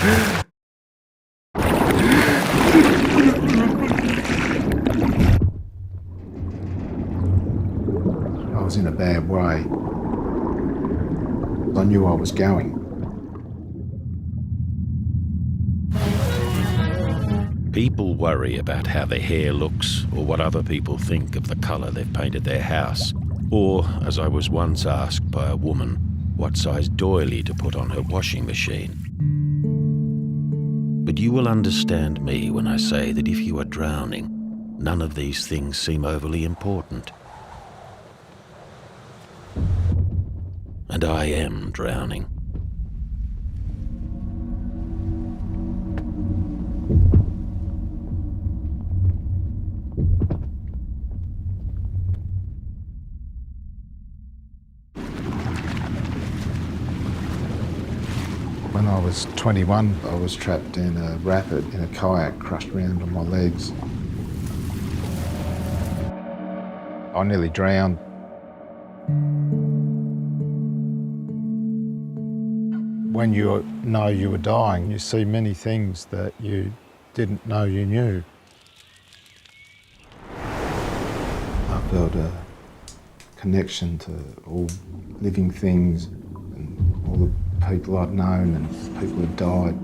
I was in a bad way. I knew I was going. People worry about how their hair looks or what other people think of the colour they've painted their house. Or, as I was once asked by a woman, what size doily to put on her washing machine. But you will understand me when I say that if you are drowning, none of these things seem overly important. And I am drowning. When I was 21, I was trapped in a rapid in a kayak, crushed around on my legs. I nearly drowned. When you know you were dying, you see many things that you didn't know you knew. I felt a connection to all living things and all the people I'd known and people who'd died.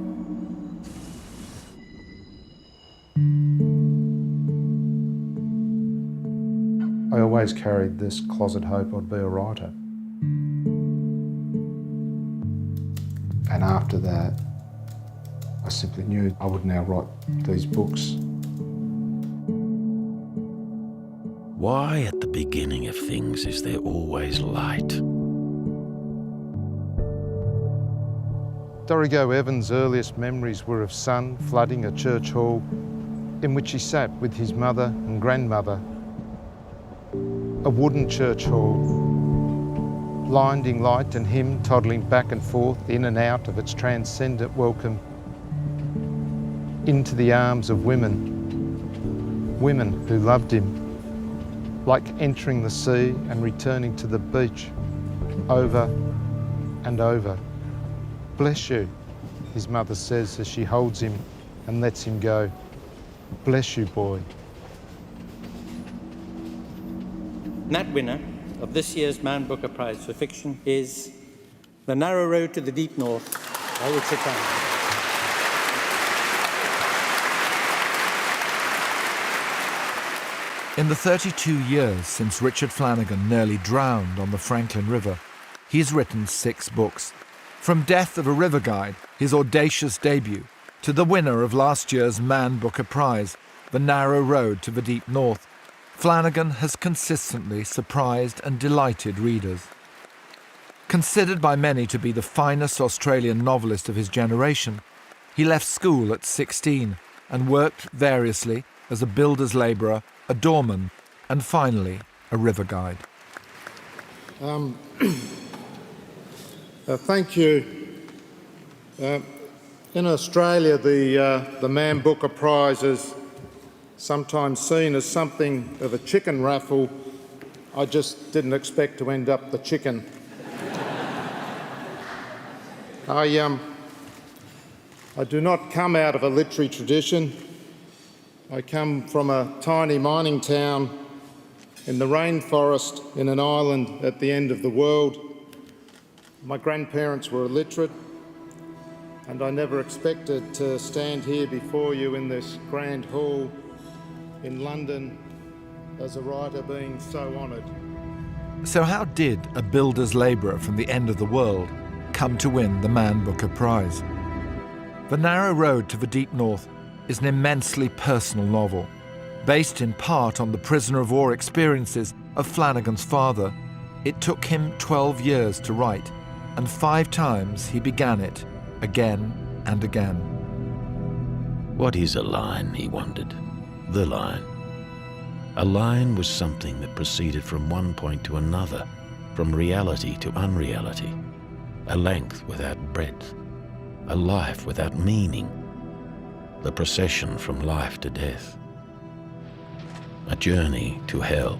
I always carried this closet hope I'd be a writer. And after that, I simply knew I would now write these books. Why at the beginning of things is there always light? Dorigo Evans' earliest memories were of sun flooding a church hall in which he sat with his mother and grandmother. A wooden church hall, blinding light and him toddling back and forth in and out of its transcendent welcome into the arms of women, women who loved him, like entering the sea and returning to the beach over and over. Bless you, his mother says as she holds him and lets him go. Bless you, boy. That winner of this year's Man Booker Prize for Fiction is The Narrow Road to the Deep North by Richard Flanagan. In the 32 years since Richard Flanagan nearly drowned on the Franklin River, he's written 6 books. From Death of a River Guide, his audacious debut, to the winner of last year's Man Booker Prize, The Narrow Road to the Deep North, Flanagan has consistently surprised and delighted readers. Considered by many to be the finest Australian novelist of his generation, he left school at 16 and worked variously as a builder's labourer, a doorman, and finally a river guide. Thank you. In Australia, the Man Booker Prize is sometimes seen as something of a chicken raffle. I just didn't expect to end up the chicken. I do not come out of a literary tradition. I come from a tiny mining town in the rainforest in an island at the end of the world. My grandparents were illiterate, and I never expected to stand here before you in this grand hall in London as a writer being so honoured. So how did a builder's labourer from the end of the world come to win the Man Booker Prize? The Narrow Road to the Deep North is an immensely personal novel, based in part on the prisoner of war experiences of Flanagan's father. It took him 12 years to write, and 5 times he began it, again and again. What is a line, he wondered. The line. A line was something that proceeded from one point to another, from reality to unreality, a length without breadth, a life without meaning, the procession from life to death, a journey to hell.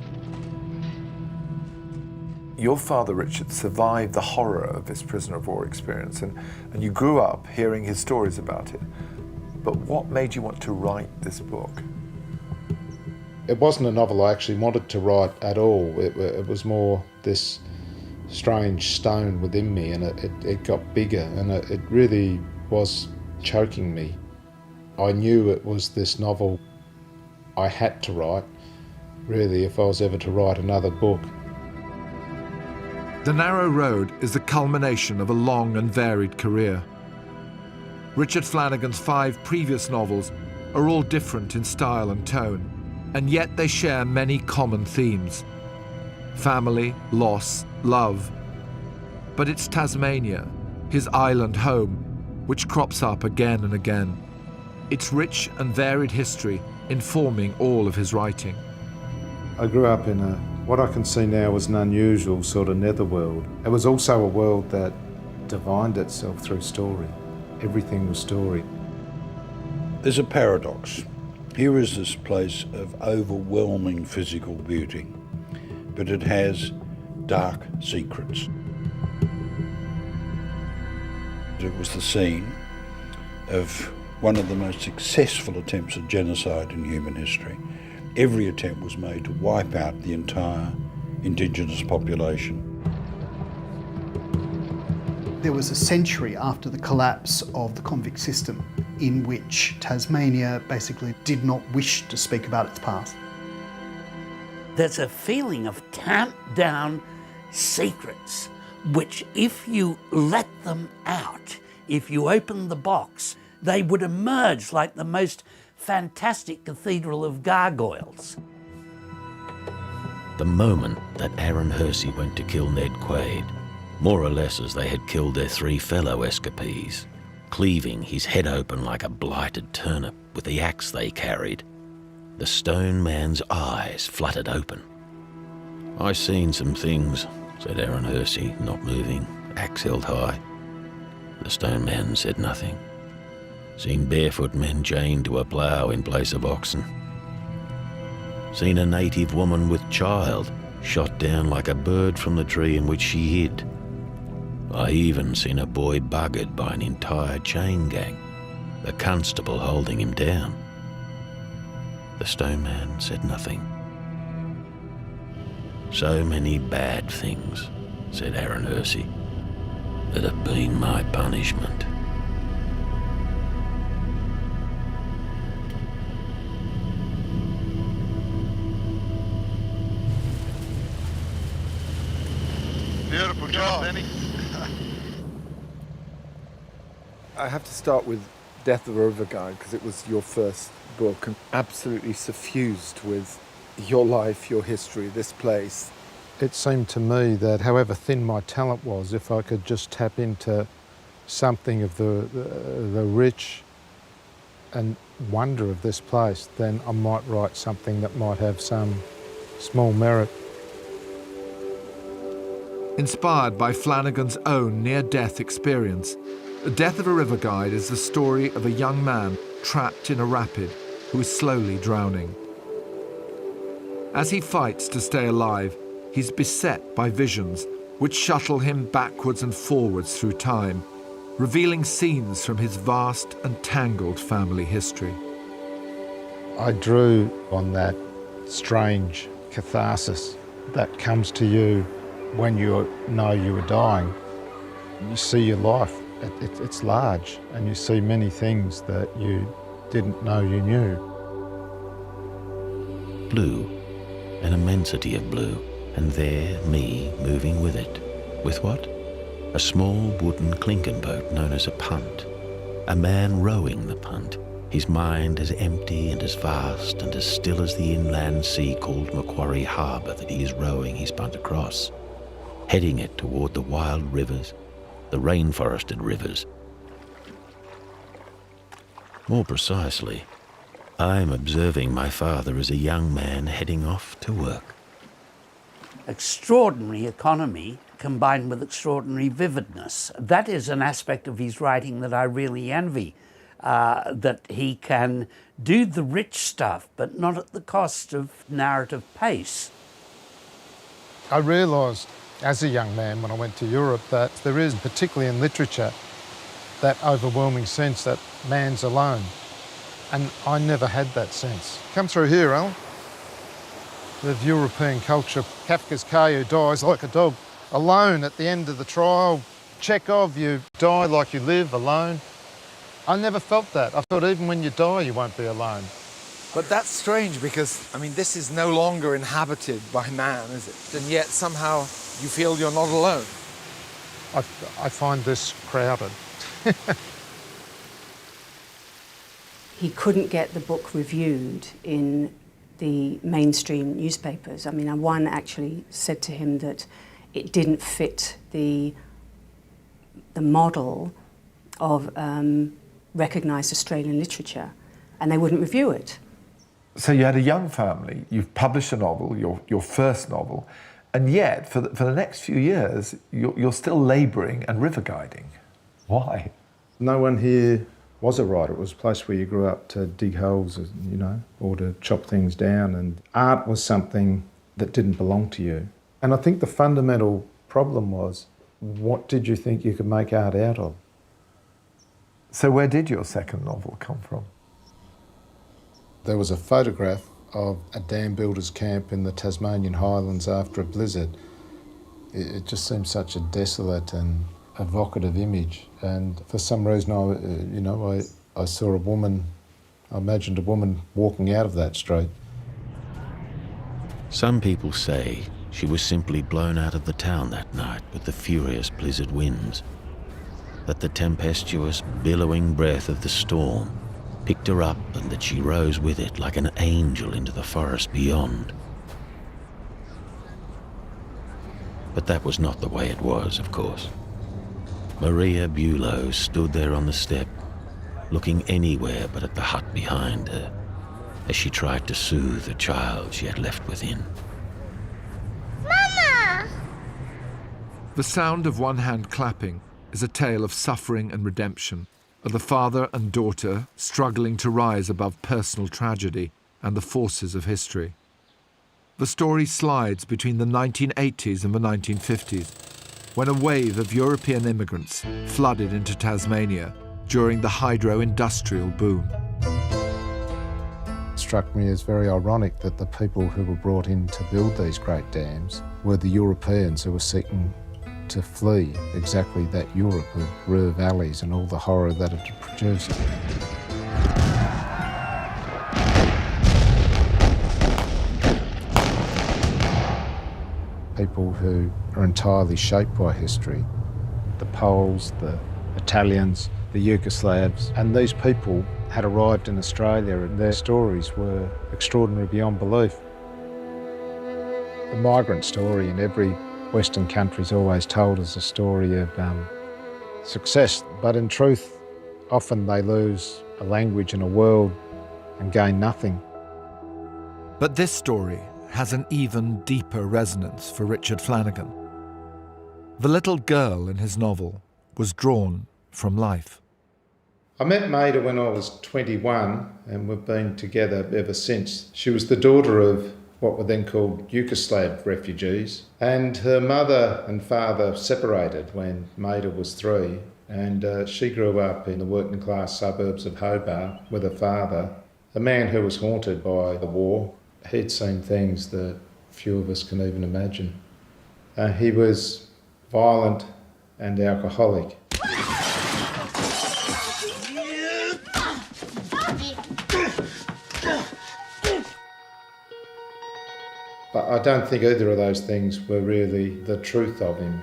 Your father, Richard, survived the horror of this prisoner of war experience, and you grew up hearing his stories about it. But what made you want to write this book? It wasn't a novel I actually wanted to write at all. It was more this strange stone within me, and it got bigger, and it really was choking me. I knew it was this novel I had to write, really, if I was ever to write another book. The Narrow Road is the culmination of a long and varied career. Richard Flanagan's 5 previous novels are all different in style and tone, and yet they share many common themes. Family, loss, love. But it's Tasmania, his island home, which crops up again and again. Its rich and varied history informing all of his writing. I grew up in what I can see now as an unusual sort of netherworld. It was also a world that divined itself through story. Everything was story. There's a paradox. Here is this place of overwhelming physical beauty, but it has dark secrets. It was the scene of one of the most successful attempts at genocide in human history. Every attempt was made to wipe out the entire Indigenous population. There was a century after the collapse of the convict system in which Tasmania basically did not wish to speak about its past. There's a feeling of tamped down secrets, which if you let them out, if you open the box, they would emerge like the most fantastic cathedral of gargoyles. The moment that Aaron Hersey went to kill Ned Quaid, more or less as they had killed their 3 fellow escapees, cleaving his head open like a blighted turnip with the axe they carried, the stone man's eyes fluttered open. "I seen some things," said Aaron Hersey, not moving, axe held high. The stone man said nothing. "Seen barefoot men chained to a plough in place of oxen. Seen a native woman with child shot down like a bird from the tree in which she hid. I even seen a boy buggered by an entire chain gang, the constable holding him down." The stone man said nothing. "So many bad things," said Aaron Hersey, "that have been my punishment." Beautiful job, Benny. I have to start with Death of a River Guide because it was your first book and absolutely suffused with your life, your history, this place. It seemed to me that however thin my talent was, if I could just tap into something of the rich and wonder of this place, then I might write something that might have some small merit. Inspired by Flanagan's own near-death experience, The Death of a River Guide is the story of a young man trapped in a rapid who is slowly drowning. As he fights to stay alive, he's beset by visions which shuttle him backwards and forwards through time, revealing scenes from his vast and tangled family history. I drew on that strange catharsis that comes to you when you know you are dying. You see your life, it's large, and you see many things that you didn't know you knew. Blue, an immensity of blue, and there me moving with it. With what? A small wooden clinker boat known as a punt. A man rowing the punt, his mind as empty and as vast and as still as the inland sea called Macquarie Harbour that he is rowing his punt across, heading it toward the wild rivers, the rainforested rivers. More precisely, I am observing my father as a young man heading off to work. Extraordinary economy combined with extraordinary vividness. That is an aspect of his writing that I really envy, that he can do the rich stuff, but not at the cost of narrative pace. I realised as a young man when I went to Europe that there is, particularly in literature, that overwhelming sense that man's alone. And I never had that sense. Come through here, Alan. With European culture, Kafka's Caillou dies like a dog, alone at the end of the trial. Chekhov, you die like you live, alone. I never felt that. I thought even when you die, you won't be alone. But that's strange because, I mean, this is no longer inhabited by man, is it? And yet somehow you feel you're not alone. I find this crowded. He couldn't get the book reviewed in the mainstream newspapers. I mean, one actually said to him that it didn't fit the model of recognised Australian literature, and they wouldn't review it. So you had a young family, you've published a novel, your first novel, and yet for the next few years, you're still labouring and river guiding. Why? No one here was a writer. It was a place where you grew up to dig holes, you know, or to chop things down, and art was something that didn't belong to you. And I think the fundamental problem was, what did you think you could make art out of? So where did your second novel come from? There was a photograph of a dam builder's camp in the Tasmanian Highlands after a blizzard. It just seemed such a desolate and evocative image, and for some reason I saw a woman, I imagined a woman walking out of that street. Some people say she was simply blown out of the town that night with the furious blizzard winds, that the tempestuous, billowing breath of the storm picked her up and that she rose with it like an angel into the forest beyond. But that was not the way it was, of course. Maria Bulow stood there on the step, looking anywhere but at the hut behind her, as she tried to soothe the child she had left within. Mama! The sound of one hand clapping is a tale of suffering and redemption, of the father and daughter struggling to rise above personal tragedy and the forces of history. The story slides between the 1980s and the 1950s, when a wave of European immigrants flooded into Tasmania during the hydro-industrial boom. It struck me as very ironic that the people who were brought in to build these great dams were the Europeans who were seeking to flee exactly that Europe of Ruhr valleys and all the horror that it had produced. People who are entirely shaped by history. The Poles, the Italians, the Yugoslavs, and these people had arrived in Australia and their stories were extraordinary beyond belief. The migrant story in every Western country is always told as a story of success, but in truth, often they lose a language and a world and gain nothing. But this story has an even deeper resonance for Richard Flanagan. The little girl in his novel was drawn from life. I met Maida when I was 21 and we've been together ever since. She was the daughter of what were then called Yugoslav refugees, and her mother and father separated when Maida was 3, and she grew up in the working class suburbs of Hobart with her father, a man who was haunted by the war. He'd seen things that few of us can even imagine. He was violent and alcoholic. But I don't think either of those things were really the truth of him.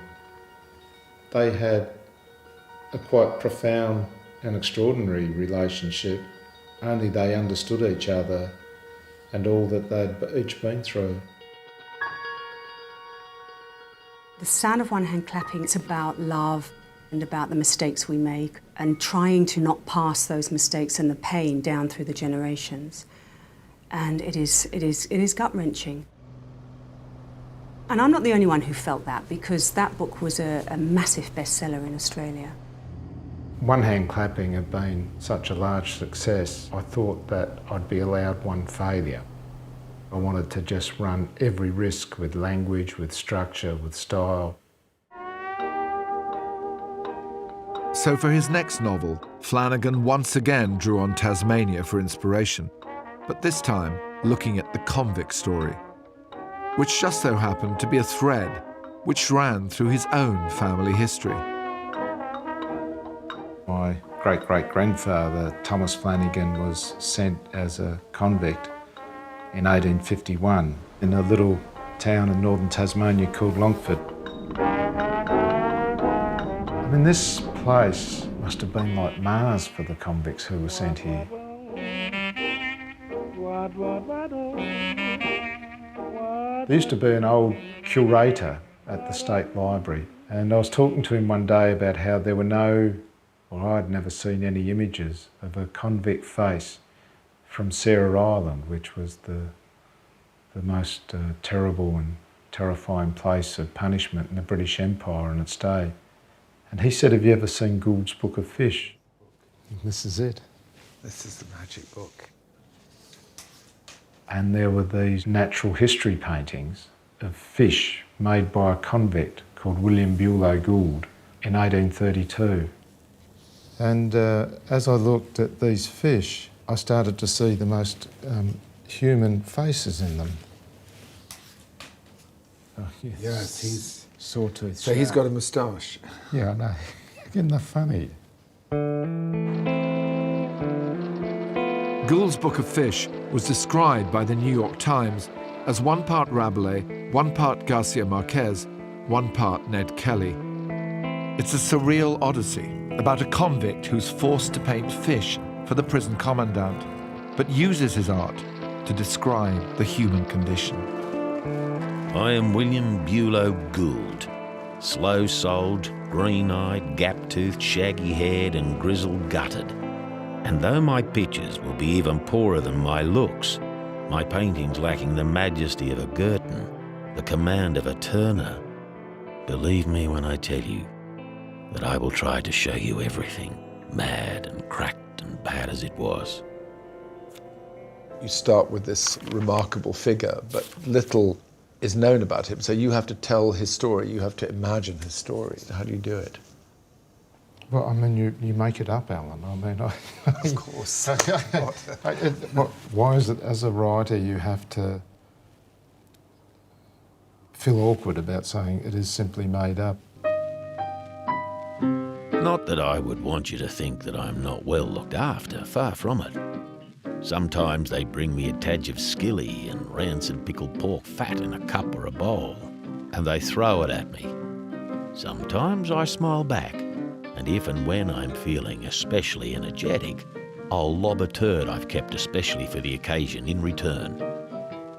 They had a quite profound and extraordinary relationship. Only they understood each other and all that they'd each been through. The sound of one hand clapping, it's about love and about the mistakes we make and trying to not pass those mistakes and the pain down through the generations. And it is gut-wrenching. And I'm not the only one who felt that, because that book was a massive bestseller in Australia. One hand clapping had been such a large success, I thought that I'd be allowed one failure. I wanted to just run every risk with language, with structure, with style. So for his next novel, Flanagan once again drew on Tasmania for inspiration, but this time looking at the convict story, which just so happened to be a thread which ran through his own family history. My great-great-grandfather, Thomas Flanagan, was sent as a convict in 1851 in a little town in northern Tasmania called Longford. I mean, this place must have been like Mars for the convicts who were sent here. There used to be an old curator at the State Library, and I was talking to him one day about how there were I'd never seen any images of a convict face from Sarah Island, which was the most terrible and terrifying place of punishment in the British Empire in its day. And he said, "Have you ever seen Gould's Book of Fish?" This is it. This is the magic book. And there were these natural history paintings of fish made by a convict called William Bulow Gould in 1832. And as I looked at these fish, I started to see the most human faces in them. Oh, Yes, he's... Sawtooth. So he's got a moustache. Yeah, I know. Isn't that funny? Gould's Book of Fish was described by the New York Times as one part Rabelais, one part Garcia Marquez, one part Ned Kelly. It's a surreal odyssey about a convict who's forced to paint fish for the prison commandant, but uses his art to describe the human condition. I am William Bulow Gould, slow-souled, green-eyed, gap-toothed, shaggy-haired and grizzle-gutted. And though my pictures will be even poorer than my looks, my paintings lacking the majesty of a Girton, the command of a Turner, believe me when I tell you that I will try to show you everything, mad and cracked and bad as it was. You start with this remarkable figure, but little is known about him. So you have to tell his story, you have to imagine his story. How do you do it? Well, I mean, you make it up, Alan. I mean, Of course. Why is it, as a writer, you have to feel awkward about saying it is simply made up? Not that I would want you to think that I'm not well looked after, far from it. Sometimes they bring me a tadge of skilly and rancid pickled pork fat in a cup or a bowl, and they throw it at me. Sometimes I smile back, and if and when I'm feeling especially energetic, I'll lob a turd I've kept especially for the occasion in return.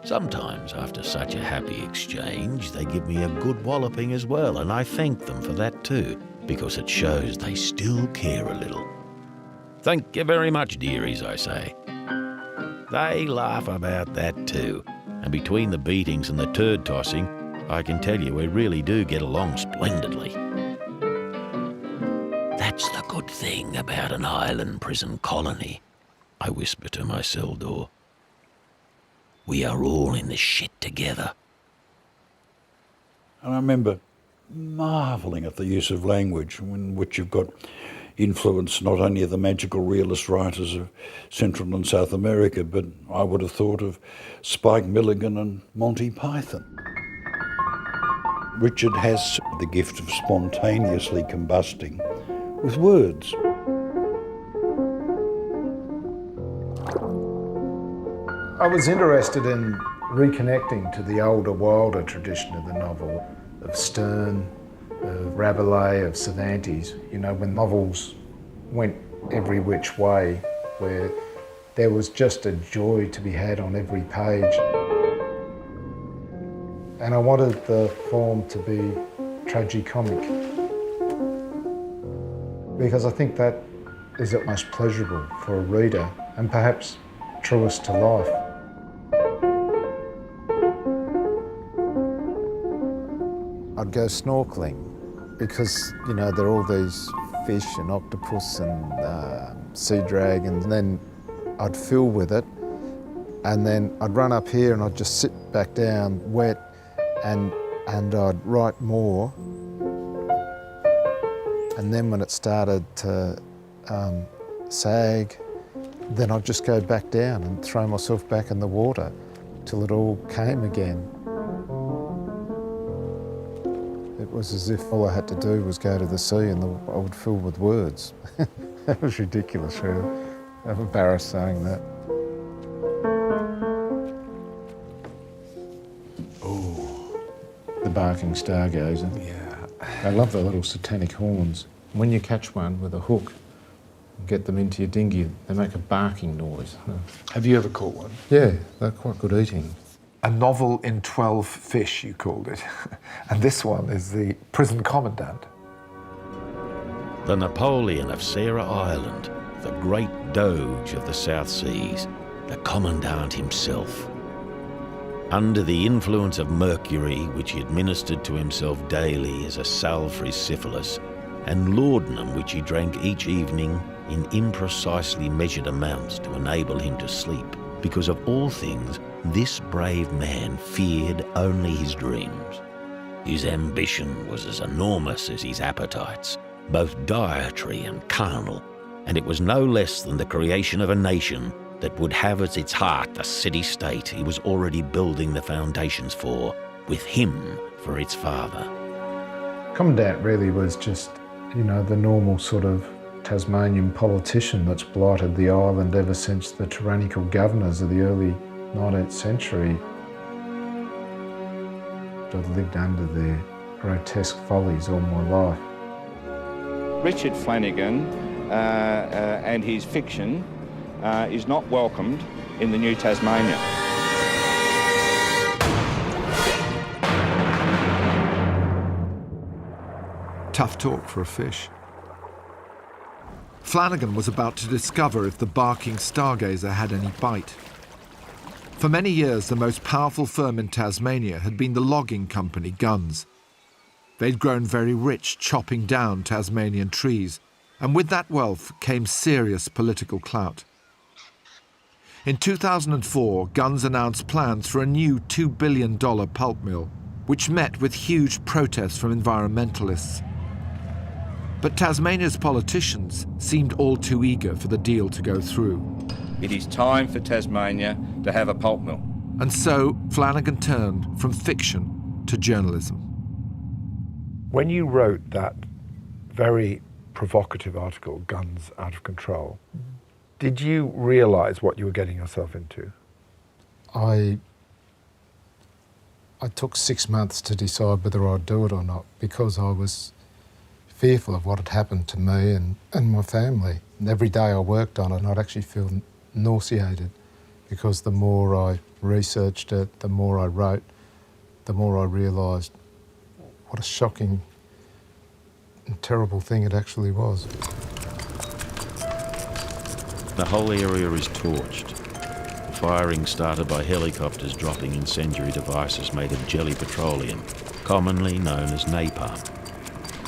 Sometimes, after such a happy exchange, they give me a good walloping as well, and I thank them for that too, because it shows they still care a little. Thank you very much, dearies, I say. They laugh about that too, and between the beatings and the turd tossing, I can tell you we really do get along splendidly. That's the good thing about an island prison colony, I whisper to my cell door. We are all in this shit together. And I remember marvelling at the use of language in which you've got influence not only of the magical realist writers of Central and South America, but I would have thought of Spike Milligan and Monty Python. Richard has the gift of spontaneously combusting with words. I was interested in reconnecting to the older, wilder tradition of the novel, of Sterne, of Rabelais, of Cervantes, you know, when novels went every which way, where there was just a joy to be had on every page. And I wanted the form to be tragicomic, because I think that is at most pleasurable for a reader and perhaps truest to life. I'd go snorkeling because, you know, there are all these fish and octopus and sea dragons, and then I'd fill with it and then I'd run up here and I'd just sit back down wet, and I'd write more. And then when it started to sag, then I'd just go back down and throw myself back in the water till it all came again. It was as if all I had to do was go to the sea and I would fill with words. That was ridiculous, really. I'm embarrassed saying that. Oh, the barking stargazer. Yeah. I love the little satanic horns. When you catch one with a hook, get them into your dinghy, they make a barking noise. Have you ever caught one? Yeah, they're quite good eating. A novel in 12 fish, you called it. And this one is the prison commandant. The Napoleon of Sarah Island, the great Doge of the South Seas, the Commandant himself. Under the influence of mercury, which he administered to himself daily as a salve for his syphilis, and laudanum, which he drank each evening in imprecisely measured amounts to enable him to sleep, because of all things, this brave man feared only his dreams. His ambition was as enormous as his appetites, both dietary and carnal, and it was no less than the creation of a nation that would have as its heart the city-state he was already building the foundations for, with him for its father. Commandant really was just, you know, the normal sort of Tasmanian politician that's blighted the island ever since the tyrannical governors of the early 19th century. I've lived under their grotesque follies all my life. Richard Flanagan and his fiction is not welcomed in the new Tasmania. Tough talk for a fish. Flanagan was about to discover if the barking stargazer had any bite. For many years, the most powerful firm in Tasmania had been the logging company Guns. They'd grown very rich chopping down Tasmanian trees, and with that wealth came serious political clout. In 2004, Guns announced plans for a new $2 billion pulp mill, which met with huge protests from environmentalists. But Tasmania's politicians seemed all too eager for the deal to go through. It is time for Tasmania to have a pulp mill. And so Flanagan turned from fiction to journalism. When you wrote that very provocative article, Guns Out of Control, did you realise what you were getting yourself into? I took 6 months to decide whether I'd do it or not, because I was fearful of what had happened to me and my family. And every day I worked on it, I'd actually feel nauseated, because the more I researched it, the more I wrote, the more I realised what a shocking and terrible thing it actually was. The whole area is torched. Firing started by helicopters dropping incendiary devices made of jelly petroleum, commonly known as napalm.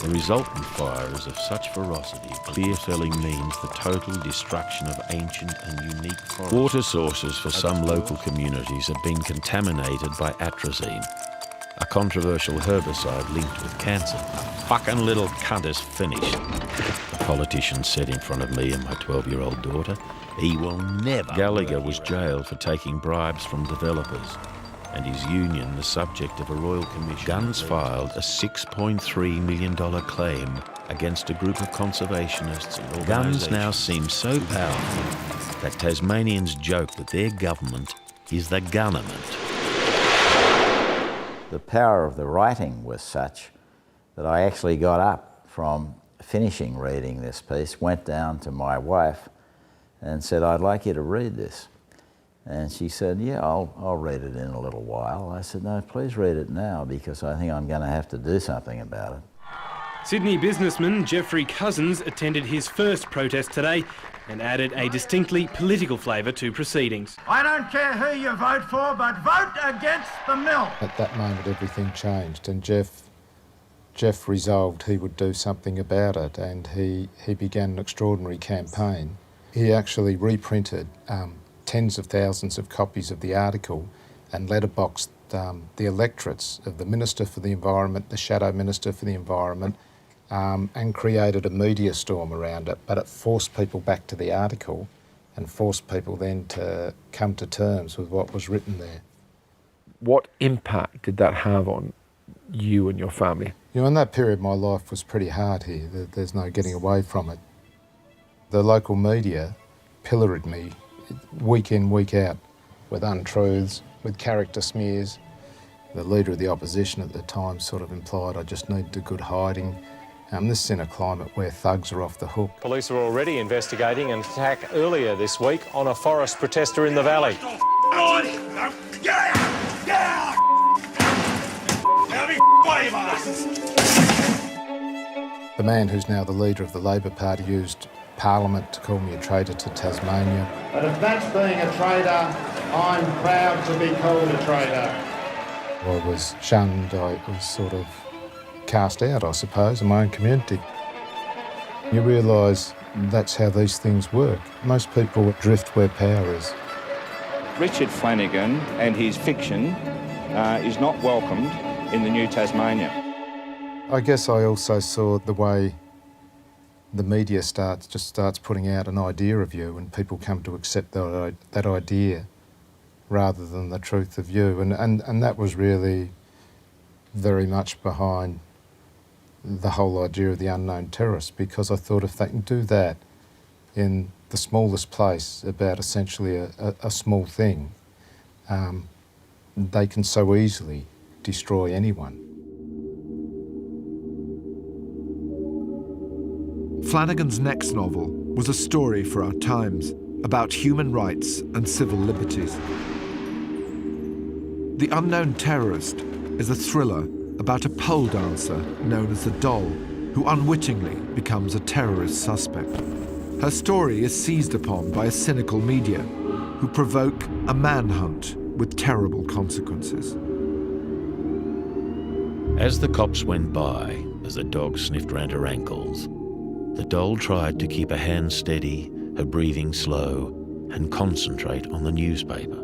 The resultant fire is of such ferocity, clear felling means the total destruction of ancient and unique forests. Water sources for some local communities have been contaminated by atrazine, a controversial herbicide linked with cancer. Fucking little cunt is finished, the politician said in front of me and my 12-year-old daughter. He will never. Gallagher was jailed for taking bribes from developers, and his union the subject of a royal commission. Guns filed a $6.3 million claim against a group of conservationists and organisations. Guns now seem so powerful that Tasmanians joke that their government is the gunnerment. The power of the writing was such that I actually got up from finishing reading this piece, went down to my wife and said, "I'd like you to read this." And she said, "Yeah, I'll read it in a little while." I said, "No, please read it now, because I think I'm going to have to do something about it." Sydney businessman Geoffrey Cousins attended his first protest today and added a distinctly political flavour to proceedings. I don't care who you vote for, but vote against the mill. At that moment, everything changed, and Jeff resolved he would do something about it, and he began an extraordinary campaign. He actually reprinted tens of thousands of copies of the article and letterboxed the electorates of the Minister for the Environment, the Shadow Minister for the Environment, and created a media storm around it. But it forced people back to the article and forced people then to come to terms with what was written there. What impact did that have on you and your family? You know, in that period, my life was pretty hard here. There's no getting away from it. The local media pilloried me week in, week out with untruths, with character smears. The leader of the opposition at the time sort of implied I just needed a good hiding. This is in a climate where thugs are off the hook. Police are already investigating an attack earlier this week on a forest protester in the valley. The man who's now the leader of the Labor Party used Parliament to call me a traitor to Tasmania. But if that's being a traitor, I'm proud to be called a traitor. I was shunned, I was sort of cast out, I suppose, in my own community. You realise that's how these things work. Most people drift where power is. Richard Flanagan and his fiction is not welcomed in the new Tasmania. I guess I also saw the way the media starts putting out an idea of you, and people come to accept that idea rather than the truth of you. And that was really very much behind the whole idea of the unknown terrorist, because I thought if they can do that in the smallest place about essentially a small thing, they can so easily destroy anyone. Flanagan's next novel was a story for our times about human rights and civil liberties. The Unknown Terrorist is a thriller about a pole dancer known as the Doll, who unwittingly becomes a terrorist suspect. Her story is seized upon by a cynical media who provoke a manhunt with terrible consequences. As the cops went by, as the dog sniffed round her ankles, the Doll tried to keep her hands steady, her breathing slow, and concentrate on the newspaper.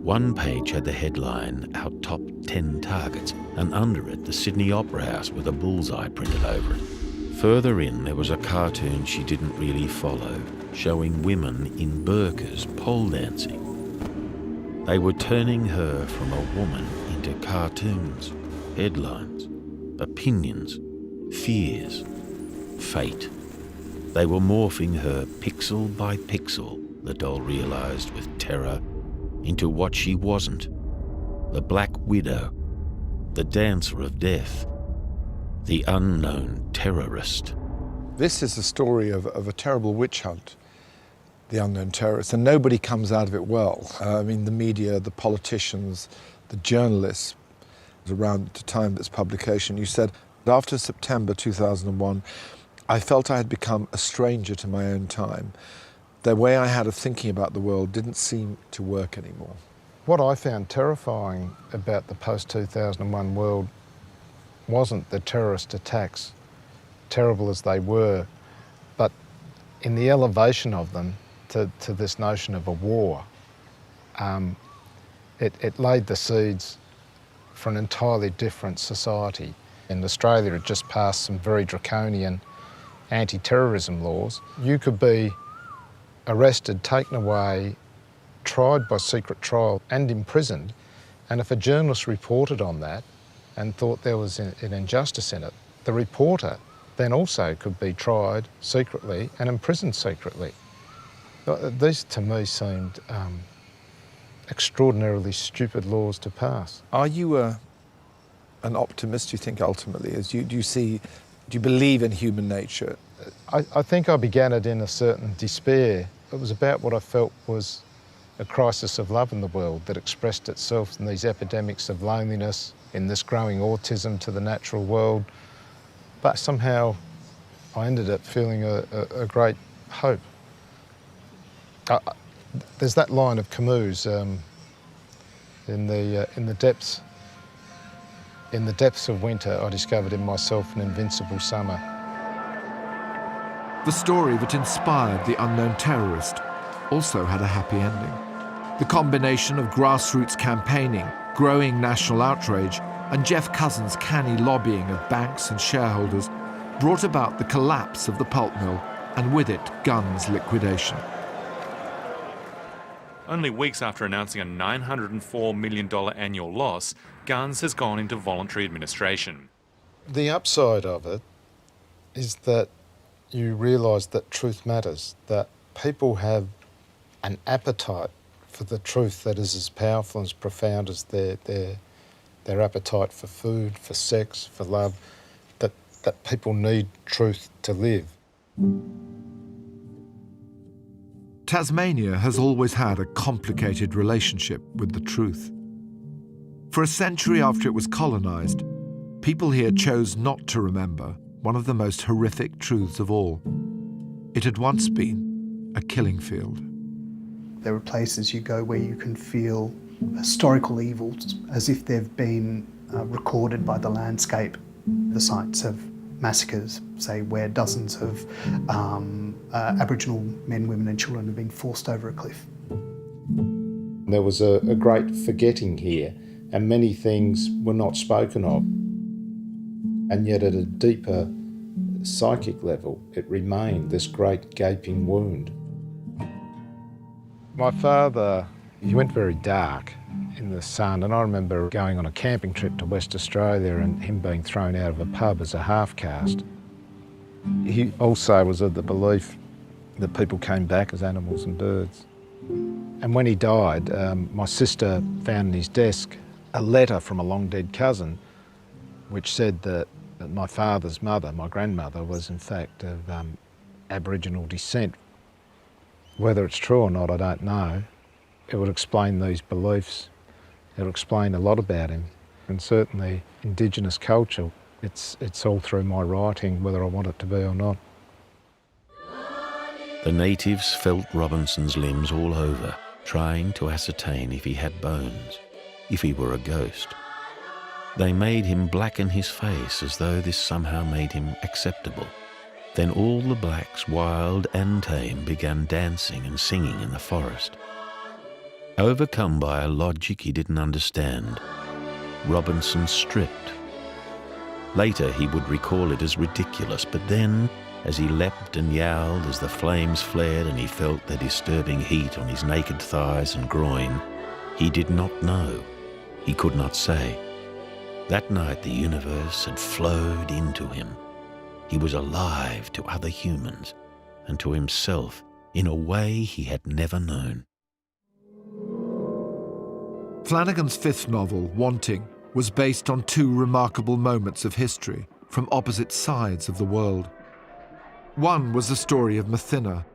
One page had the headline, "Our Top 10 Targets," and under it the Sydney Opera House with a bullseye printed over it. Further in there was a cartoon she didn't really follow, showing women in burqas pole dancing. They were turning her from a woman into cartoons, headlines, opinions, fears, fate. They were morphing her pixel by pixel, the Doll realised with terror, into what she wasn't: the Black Widow, the Dancer of Death, the Unknown Terrorist. This is the story of a terrible witch hunt, the Unknown Terrorist, and nobody comes out of it well. I mean, the media, the politicians, the journalists. Around the time of this publication, you said, after September 2001, I felt I had become a stranger to my own time. The way I had of thinking about the world didn't seem to work anymore. What I found terrifying about the post-2001 world wasn't the terrorist attacks, terrible as they were, but in the elevation of them to this notion of a war. It laid the seeds for an entirely different society. In Australia, it just passed some very draconian anti-terrorism laws. You could be arrested, taken away, tried by secret trial and imprisoned, and if a journalist reported on that and thought there was an injustice in it, the reporter then also could be tried secretly and imprisoned secretly. These to me seemed extraordinarily stupid laws to pass. Are you an optimist, do you think, ultimately? Do you believe in human nature? I think I began it in a certain despair. It was about what I felt was a crisis of love in the world that expressed itself in these epidemics of loneliness, in this growing autism to the natural world. But somehow I ended up feeling a great hope. There's that line of Camus, in the depths of winter, I discovered in myself an invincible summer. The story that inspired The Unknown Terrorist also had a happy ending. The combination of grassroots campaigning, growing national outrage, and Jeff Cousins' canny lobbying of banks and shareholders brought about the collapse of the pulp mill and with it Gunn's liquidation. Only weeks after announcing a $904 million annual loss, Guns has gone into voluntary administration. The upside of it is that you realise that truth matters, that people have an appetite for the truth that is as powerful and as profound as their appetite for food, for sex, for love, that people need truth to live. Tasmania has always had a complicated relationship with the truth. For a century after it was colonised, people here chose not to remember one of the most horrific truths of all. It had once been a killing field. There are places you go where you can feel historical evils as if they've been recorded by the landscape. The sites of massacres, say, where dozens of Aboriginal men, women and children have been forced over a cliff. There was a great forgetting here, and many things were not spoken of. And yet at a deeper psychic level, it remained this great gaping wound. My father, he went very dark in the sun, and I remember going on a camping trip to West Australia and him being thrown out of a pub as a half-caste. He also was of the belief that people came back as animals and birds. And when he died, my sister found in his desk a letter from a long-dead cousin which said that my father's mother, my grandmother, was in fact of Aboriginal descent. Whether it's true or not, I don't know. It would explain these beliefs. It would explain a lot about him. And certainly Indigenous culture, it's all through my writing, whether I want it to be or not. The natives felt Robinson's limbs all over, trying to ascertain if he had bones, if he were a ghost. They made him blacken his face as though this somehow made him acceptable. Then all the blacks, wild and tame, began dancing and singing in the forest. Overcome by a logic he didn't understand, Robinson stripped. Later he would recall it as ridiculous, but then, as he leapt and yowled as the flames flared and he felt the disturbing heat on his naked thighs and groin, he did not know. He could not say. That night the universe had flowed into him. He was alive to other humans and to himself in a way he had never known. Flanagan's fifth novel, Wanting, was based on two remarkable moments of history from opposite sides of the world. One was the story of Mathina,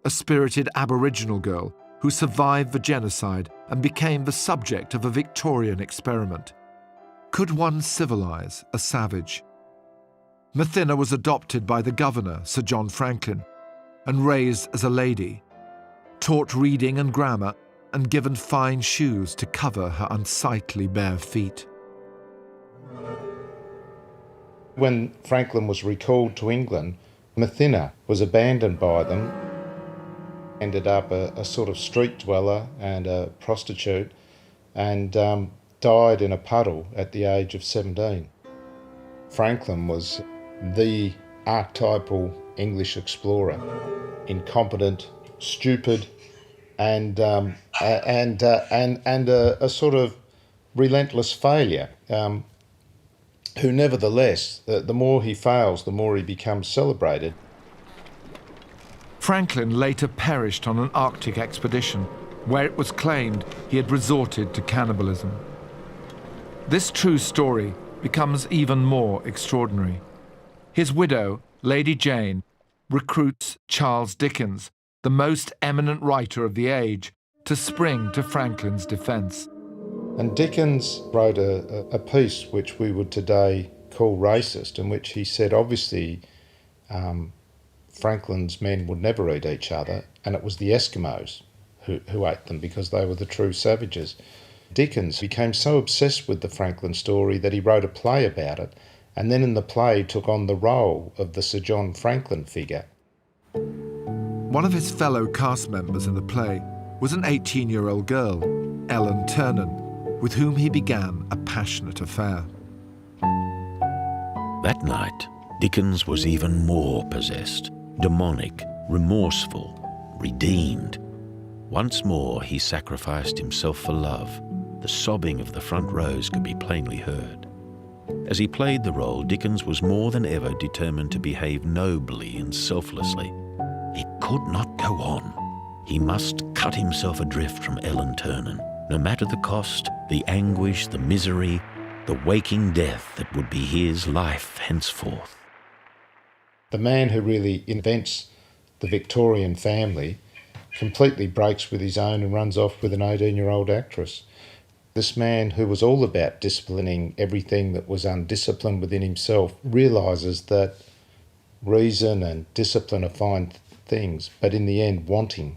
a spirited Aboriginal girl who survived the genocide and became the subject of a Victorian experiment. Could one civilise a savage? Mathina was adopted by the governor, Sir John Franklin, and raised as a lady, taught reading and grammar, and given fine shoes to cover her unsightly bare feet. When Franklin was recalled to England, Mathina was abandoned by them, ended up a sort of street dweller and a prostitute, and died in a puddle at the age of 17. Franklin was the archetypal English explorer, incompetent, stupid, and a sort of relentless failure, who nevertheless, the more he fails, the more he becomes celebrated. Franklin later perished on an Arctic expedition where it was claimed he had resorted to cannibalism. This true story becomes even more extraordinary. His widow, Lady Jane, recruits Charles Dickens, the most eminent writer of the age, to spring to Franklin's defence. And Dickens wrote a piece which we would today call racist, in which he said obviously Franklin's men would never eat each other, and it was the Eskimos who ate them because they were the true savages. Dickens became so obsessed with the Franklin story that he wrote a play about it, and then in the play took on the role of the Sir John Franklin figure. One of his fellow cast members in the play was an 18-year-old girl, Ellen Ternan, with whom he began a passionate affair. That night, Dickens was even more possessed, demonic, remorseful, redeemed. Once more he sacrificed himself for love. The sobbing of the front rows could be plainly heard. As he played the role, Dickens was more than ever determined to behave nobly and selflessly. It could not go on. He must cut himself adrift from Ellen Ternan, no matter the cost, the anguish, the misery, the waking death that would be his life henceforth. The man who really invents the Victorian family completely breaks with his own and runs off with an 18-year-old actress. This man who was all about disciplining everything that was undisciplined within himself realises that reason and discipline are fine things, but in the end, wanting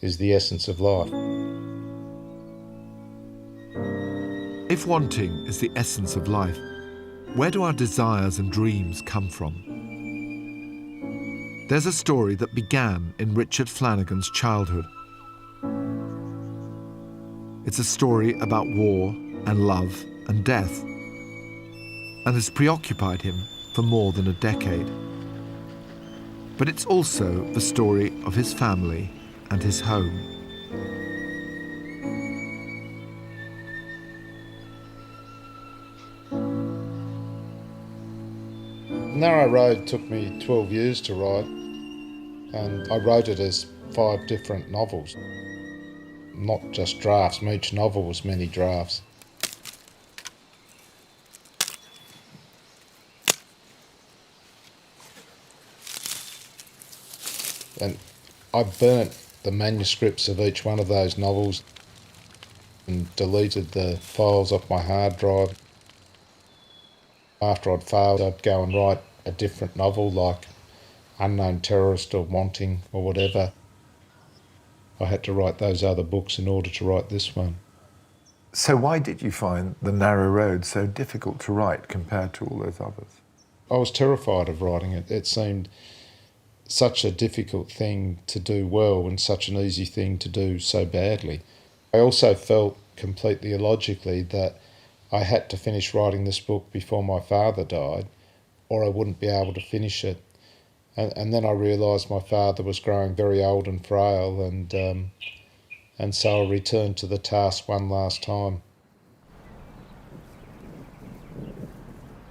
is the essence of life. If wanting is the essence of life, where do our desires and dreams come from? There's a story that began in Richard Flanagan's childhood. It's a story about war and love and death, and has preoccupied him for more than a decade. But it's also the story of his family and his home. Narrow Road took me 12 years to write, and I wrote it as 5 different novels. Not just drafts, each novel was many drafts. And I burnt the manuscripts of each one of those novels and deleted the files off my hard drive. After I'd failed, I'd go and write a different novel like Unknown Terrorist or Wanting or whatever. I had to write those other books in order to write this one. So why did you find The Narrow Road so difficult to write compared to all those others? I was terrified of writing it. It seemed such a difficult thing to do well and such an easy thing to do so badly. I also felt completely illogically that I had to finish writing this book before my father died or I wouldn't be able to finish it. And then I realised my father was growing very old and frail, and so I returned to the task one last time.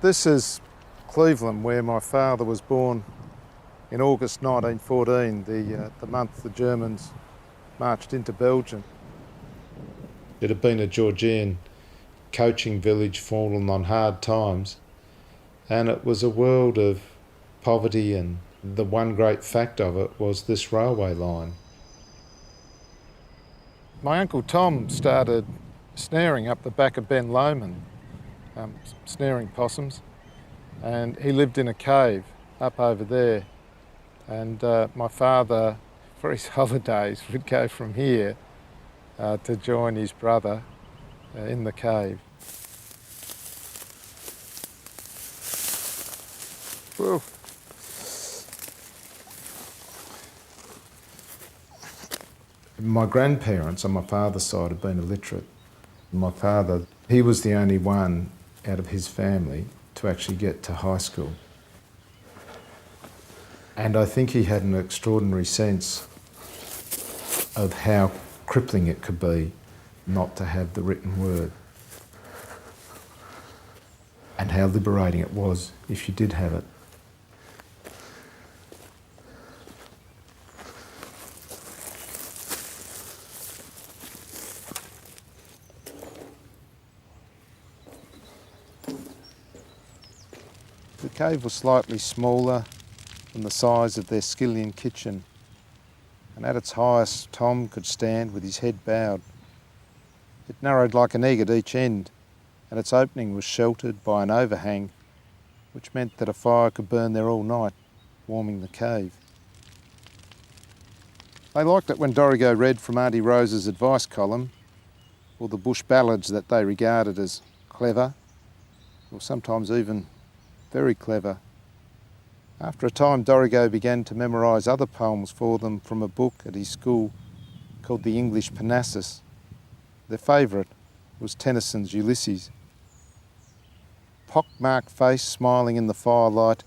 This is Cleveland, where my father was born in August 1914, the month the Germans marched into Belgium. It had been a Georgian coaching village fallen on hard times, and it was a world of poverty, and the one great fact of it was this railway line. My Uncle Tom started snaring up the back of Ben Lomond, snaring possums, and he lived in a cave up over there. And my father, for his holidays, would go from here to join his brother in the cave. Whoa. My grandparents on my father's side had been illiterate. My father, he was the only one out of his family to actually get to high school. And I think he had an extraordinary sense of how crippling it could be not to have the written word, and how liberating it was if you did have it. The cave was slightly smaller than the size of their skillion kitchen, and at its highest Tom could stand with his head bowed. It narrowed like an egg at each end, and its opening was sheltered by an overhang, which meant that a fire could burn there all night, warming the cave. They liked it when Dorrigo read from Auntie Rose's advice column, or the bush ballads that they regarded as clever, or sometimes even very clever. After a time, Dorigo began to memorise other poems for them from a book at his school called the English Parnassus. Their favourite was Tennyson's Ulysses. Pock-marked face smiling in the firelight,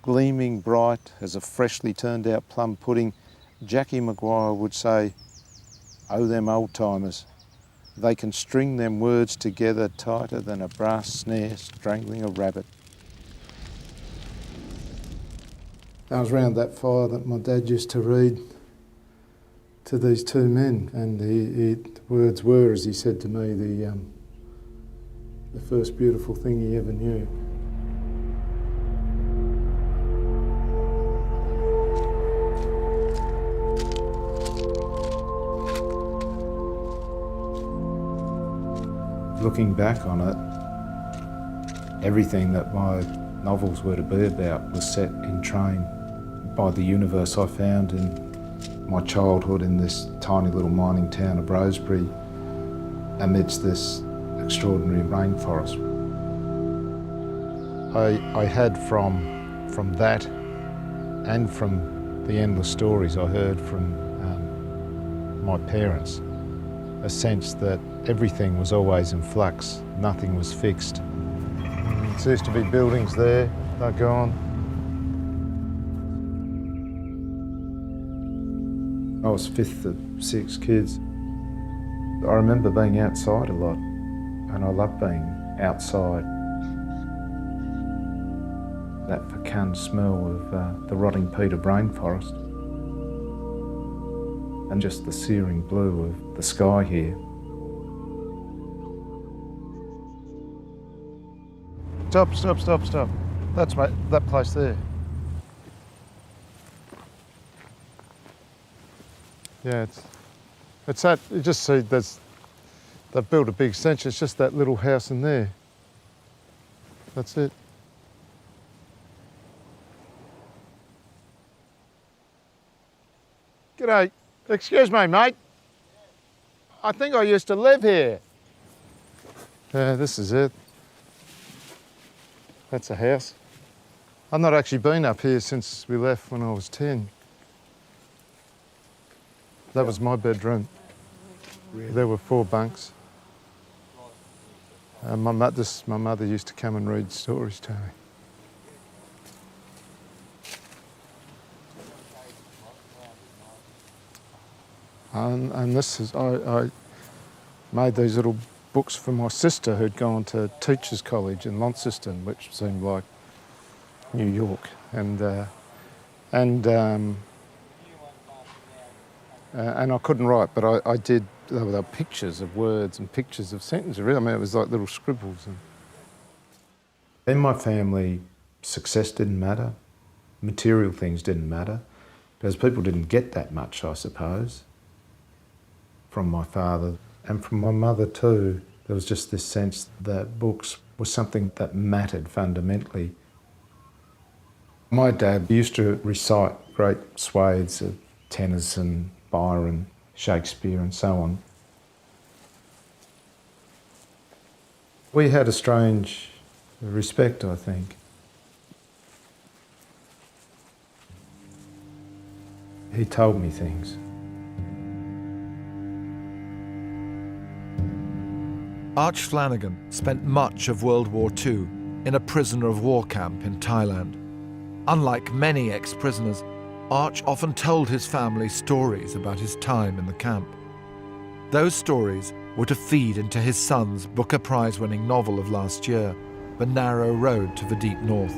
gleaming bright as a freshly turned out plum pudding, Jackie Maguire would say, "Oh, them old-timers, they can string them words together tighter than a brass snare strangling a rabbit." I was round that fire that my dad used to read to these two men, and the words were, as he said to me, the first beautiful thing he ever knew. Looking back on it, everything that my novels were to be about was set in train by the universe I found in my childhood in this tiny little mining town of Rosebery amidst this extraordinary rainforest. I had from that and from the endless stories I heard from my parents a sense that everything was always in flux, nothing was fixed. There used to be buildings there, they're gone. I was fifth of 6 kids. I remember being outside a lot, and I loved being outside. That fecund smell of the rotting peat of rainforest, and just the searing blue of the sky here. Stop. That's that place there. Yeah, it's that, you just see they've built a big extension, it's just that little house in there. That's it. G'day, excuse me mate. I think I used to live here. Yeah, this is it. That's a house. I've not actually been up here since we left when I was 10. That was my bedroom. Really? There were 4 bunks. My mother used to come and read stories to me. And this is, I made these little books for my sister who'd gone to Teachers College in Launceston, which seemed like New York. And I couldn't write, but I did, there were pictures of words and pictures of sentences, really. I mean, it was like little scribbles. In my family, success didn't matter, material things didn't matter, because people didn't get that much, I suppose, from my father. And from my mother too, there was just this sense that books was something that mattered fundamentally. My dad used to recite great swathes of Tennyson, Byron, Shakespeare and so on. We had a strange respect, I think. He told me things. Arch Flanagan spent much of World War II in a prisoner of war camp in Thailand. Unlike many ex-prisoners, Arch often told his family stories about his time in the camp. Those stories were to feed into his son's Booker Prize-winning novel of last year, The Narrow Road to the Deep North.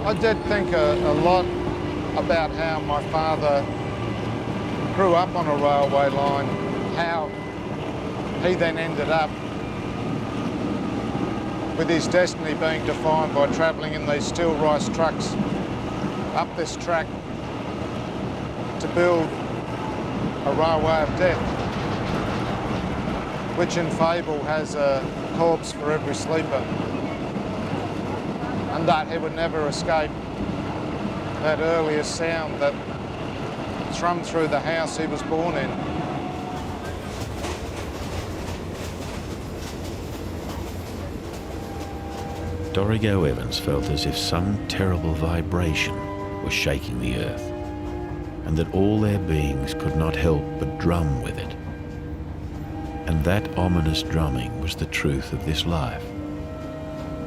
I did think a lot about how my father grew up on a railway line, how he then ended up with his destiny being defined by travelling in these steel rice trucks up this track to build a railway of death. Which in fable has a corpse for every sleeper, and that he would never escape that earliest sound that thrummed through the house he was born in. Dorigo Evans felt as if some terrible vibration was shaking the earth, and that all their beings could not help but drum with it. And that ominous drumming was the truth of this life.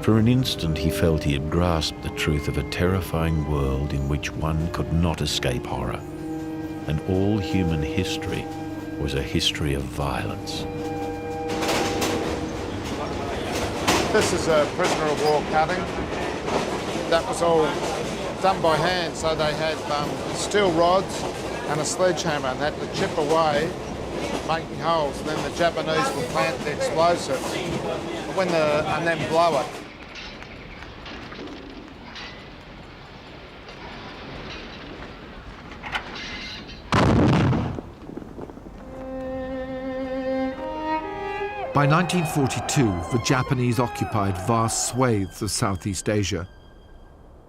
For an instant he felt he had grasped the truth of a terrifying world in which one could not escape horror, and all human history was a history of violence. This is a prisoner of war cutting. That was all done by hand, so they had steel rods and a sledgehammer and had to chip away, making holes. And then the Japanese would plant the explosives and then blow it. By 1942, the Japanese occupied vast swathes of Southeast Asia,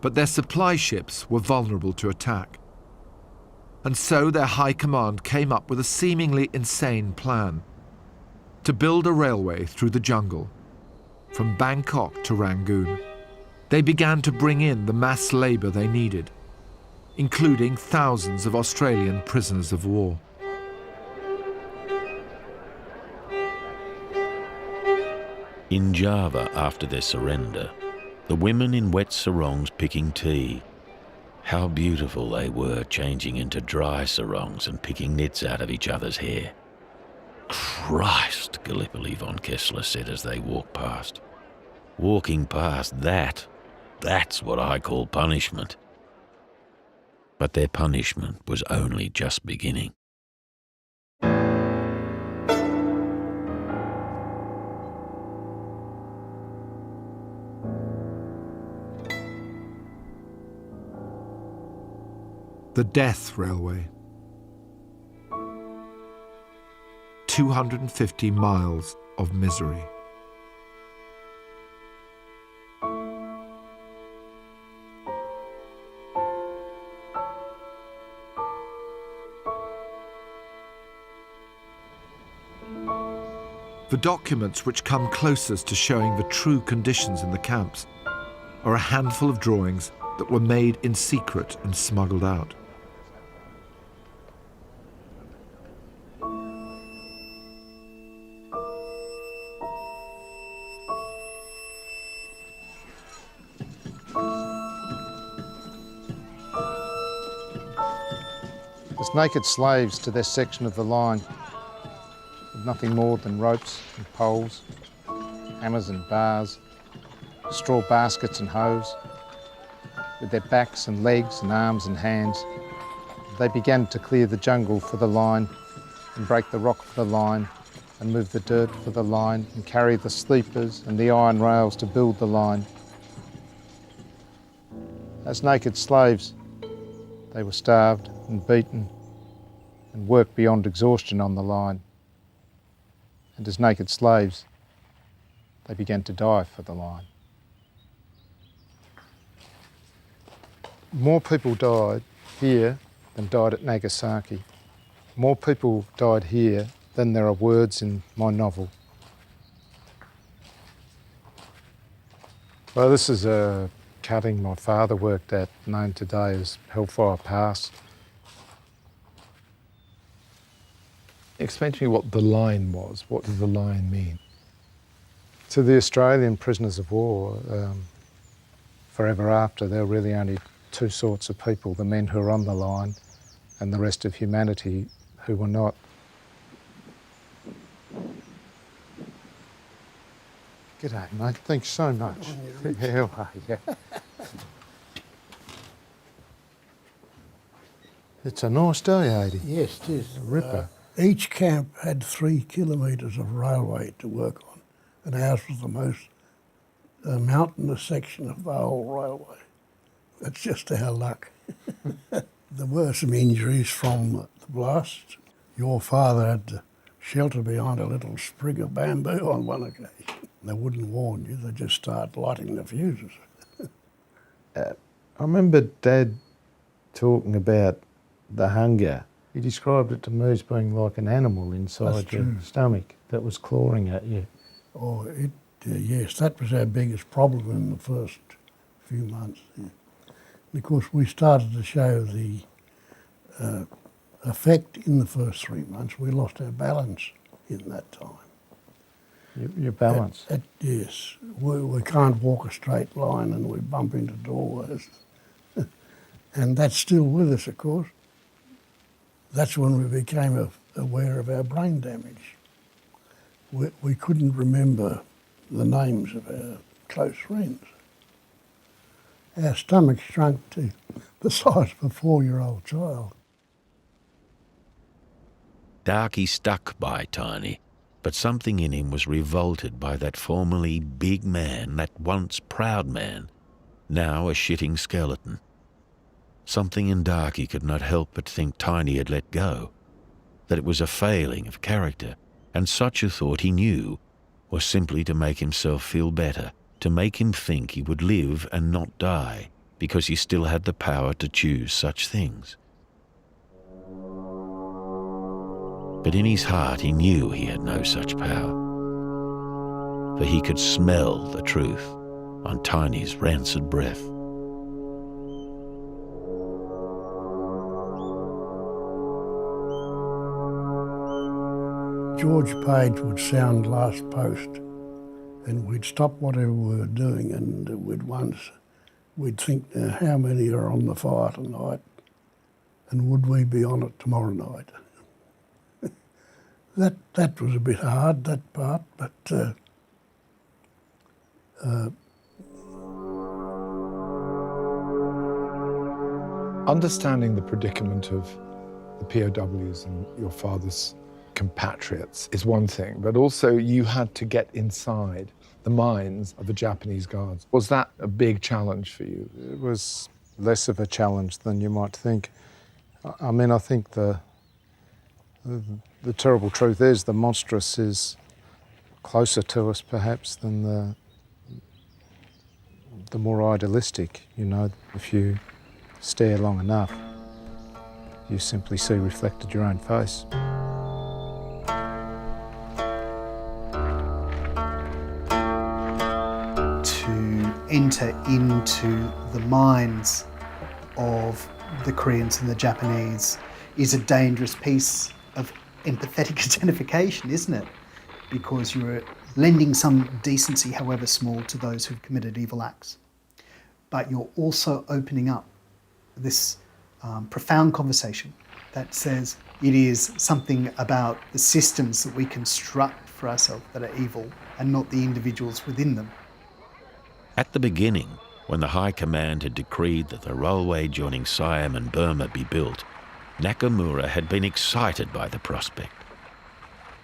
but their supply ships were vulnerable to attack. And so their high command came up with a seemingly insane plan: to build a railway through the jungle, from Bangkok to Rangoon. They began to bring in the mass labour they needed, including thousands of Australian prisoners of war. In Java, after their surrender, the women in wet sarongs picking tea. How beautiful they were, changing into dry sarongs and picking nits out of each other's hair. Christ, Gallipoli von Kessler said as they walked past. Walking past that's what I call punishment. But their punishment was only just beginning. The Death Railway. 250 miles of misery. The documents which come closest to showing the true conditions in the camps are a handful of drawings that were made in secret and smuggled out. As naked slaves to their section of the line, with nothing more than ropes and poles, hammers and bars, straw baskets and hoes, with their backs and legs and arms and hands, they began to clear the jungle for the line and break the rock for the line and move the dirt for the line and carry the sleepers and the iron rails to build the line. As naked slaves, they were starved and beaten and worked beyond exhaustion on the line. And as naked slaves, they began to die for the line. More people died here than died at Nagasaki. More people died here than there are words in my novel. Well, this is a cutting my father worked at, known today as Hellfire Pass. Explain to me what the line was. What did the line mean? To the Australian prisoners of war, forever after, there were really only two sorts of people: the men who were on the line and the rest of humanity who were not. G'day, mate. Thanks so much. How are you? It's a nice day, 80. Yes, it is. A ripper. Each camp had 3 kilometres of railway to work on, and ours was the most mountainous section of the whole railway. That's just our luck. There were some injuries from the blast. Your father had to shelter behind a little sprig of bamboo on one occasion. They wouldn't warn you, they just start lighting the fuses. I remember Dad talking about the hunger. He described it to me as being like an animal inside your stomach that was clawing at you. Oh, yes, that was our biggest problem in the first few months. Yeah. And of course, we started to show the effect in the first 3 months. We lost our balance in that time. Your balance? Yes. We can't walk a straight line and we bump into doorways. And that's still with us, of course. That's when we became aware of our brain damage. We couldn't remember the names of our close friends. Our stomachs shrunk to the size of a 4-year-old child. Darky stuck by Tiny, but something in him was revolted by that formerly big man, that once proud man, now a shitting skeleton. Something in Darky could not help but think Tiny had let go, that it was a failing of character, and such a thought, he knew, was simply to make himself feel better, to make him think he would live and not die, because he still had the power to choose such things. But in his heart he knew he had no such power, for he could smell the truth on Tiny's rancid breath. George Page would sound last post and we'd stop whatever we were doing and we'd think, now, how many are on the fire tonight and would we be on it tomorrow night? That was a bit hard, that part, but understanding the predicament of the POWs and your father's compatriots is one thing, but also you had to get inside the minds of the Japanese guards. Was that a big challenge for you? It was less of a challenge than you might think. I mean, I think the terrible truth is the monstrous is closer to us perhaps than the more idealistic. You know, if you stare long enough, you simply see reflected your own face. To enter into the minds of the Koreans and the Japanese is a dangerous piece of empathetic identification, isn't it? Because you're lending some decency, however small, to those who've committed evil acts. But you're also opening up this profound conversation that says it is something about the systems that we construct for ourselves that are evil and not the individuals within them. At the beginning, when the High Command had decreed that the railway joining Siam and Burma be built, Nakamura had been excited by the prospect.